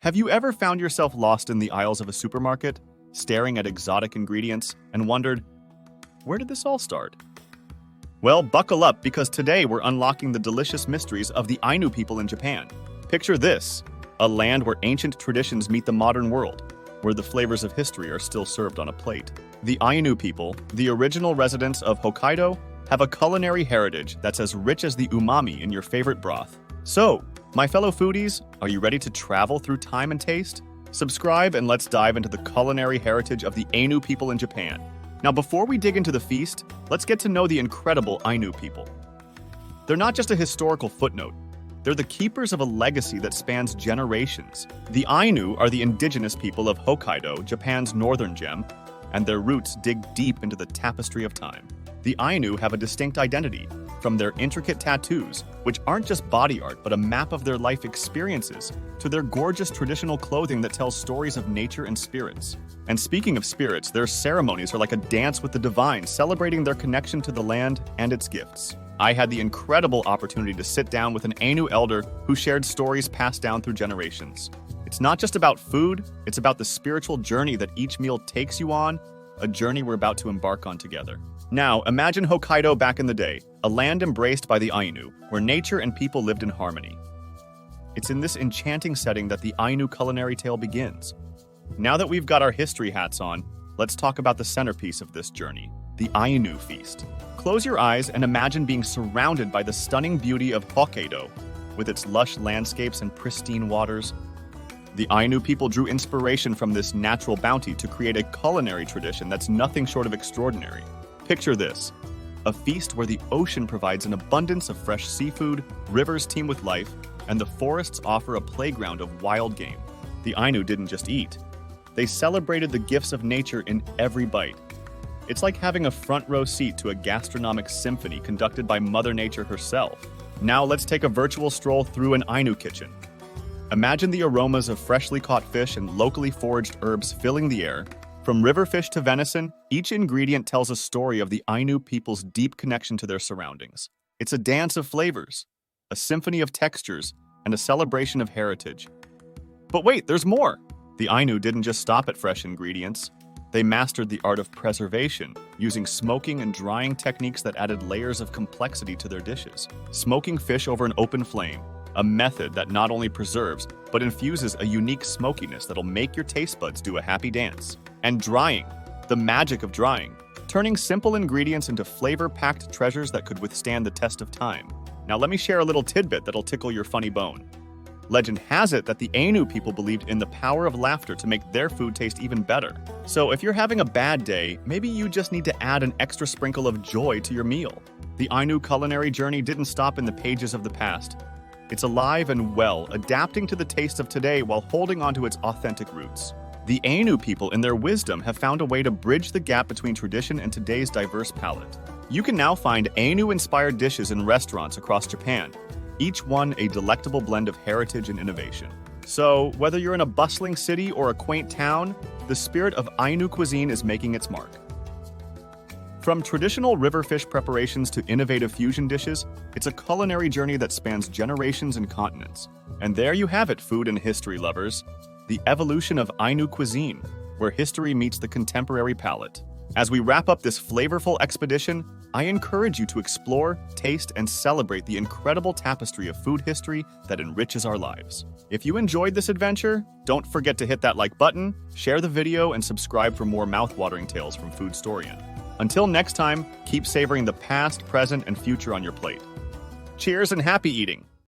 Have you ever found yourself lost in the aisles of a supermarket, staring at exotic ingredients, and wondered, where did this all start? Well, buckle up because today we're unlocking the delicious mysteries of the Ainu people in Japan. Picture this, a land where ancient traditions meet the modern world, where the flavors of history are still served on a plate. The Ainu people, the original residents of Hokkaido, have a culinary heritage that's as rich as the umami in your favorite broth. So, my fellow foodies, are you ready to travel through time and taste? Subscribe and let's dive into the culinary heritage of the Ainu people in Japan. Now, before we dig into the feast, let's get to know the incredible Ainu people. They're not just a historical footnote. They're the keepers of a legacy that spans generations. The Ainu are the indigenous people of Hokkaido, Japan's northern gem, and their roots dig deep into the tapestry of time. The Ainu have a distinct identity, from their intricate tattoos, which aren't just body art but a map of their life experiences, to their gorgeous traditional clothing that tells stories of nature and spirits. And speaking of spirits, their ceremonies are like a dance with the divine, celebrating their connection to the land and its gifts. I had the incredible opportunity to sit down with an Ainu elder who shared stories passed down through generations. It's not just about food, it's about the spiritual journey that each meal takes you on, a journey we're about to embark on together. Now, imagine Hokkaido back in the day, a land embraced by the Ainu, where nature and people lived in harmony. It's in this enchanting setting that the Ainu culinary tale begins. Now that we've got our history hats on, let's talk about the centerpiece of this journey, the Ainu feast. Close your eyes and imagine being surrounded by the stunning beauty of Hokkaido, with its lush landscapes and pristine waters. The Ainu people drew inspiration from this natural bounty to create a culinary tradition that's nothing short of extraordinary. Picture this, a feast where the ocean provides an abundance of fresh seafood, rivers teem with life, and the forests offer a playground of wild game. The Ainu didn't just eat. They celebrated the gifts of nature in every bite. It's like having a front row seat to a gastronomic symphony conducted by Mother Nature herself. Now let's take a virtual stroll through an Ainu kitchen. Imagine the aromas of freshly caught fish and locally foraged herbs filling the air. From river fish to venison, each ingredient tells a story of the Ainu people's deep connection to their surroundings. It's a dance of flavors, a symphony of textures, and a celebration of heritage. But wait, there's more! The Ainu didn't just stop at fresh ingredients. They mastered the art of preservation, using smoking and drying techniques that added layers of complexity to their dishes. Smoking fish over an open flame, a method that not only preserves, but infuses a unique smokiness that'll make your taste buds do a happy dance. And drying, the magic of drying, turning simple ingredients into flavor-packed treasures that could withstand the test of time. Now let me share a little tidbit that'll tickle your funny bone. Legend has it that the Ainu people believed in the power of laughter to make their food taste even better. So if you're having a bad day, maybe you just need to add an extra sprinkle of joy to your meal. The Ainu culinary journey didn't stop in the pages of the past. It's alive and well, adapting to the tastes of today while holding onto its authentic roots. The Ainu people, in their wisdom, have found a way to bridge the gap between tradition and today's diverse palate. You can now find Ainu-inspired dishes in restaurants across Japan, each one a delectable blend of heritage and innovation. So, whether you're in a bustling city or a quaint town, the spirit of Ainu cuisine is making its mark. From traditional river fish preparations to innovative fusion dishes, it's a culinary journey that spans generations and continents. And there you have it, food and history lovers. The evolution of Ainu cuisine, where history meets the contemporary palate. As we wrap up this flavorful expedition, I encourage you to explore, taste, and celebrate the incredible tapestry of food history that enriches our lives. If you enjoyed this adventure, don't forget to hit that like button, share the video, and subscribe for more mouth-watering tales from Foodstorian. Until next time, keep savoring the past, present, and future on your plate. Cheers and happy eating!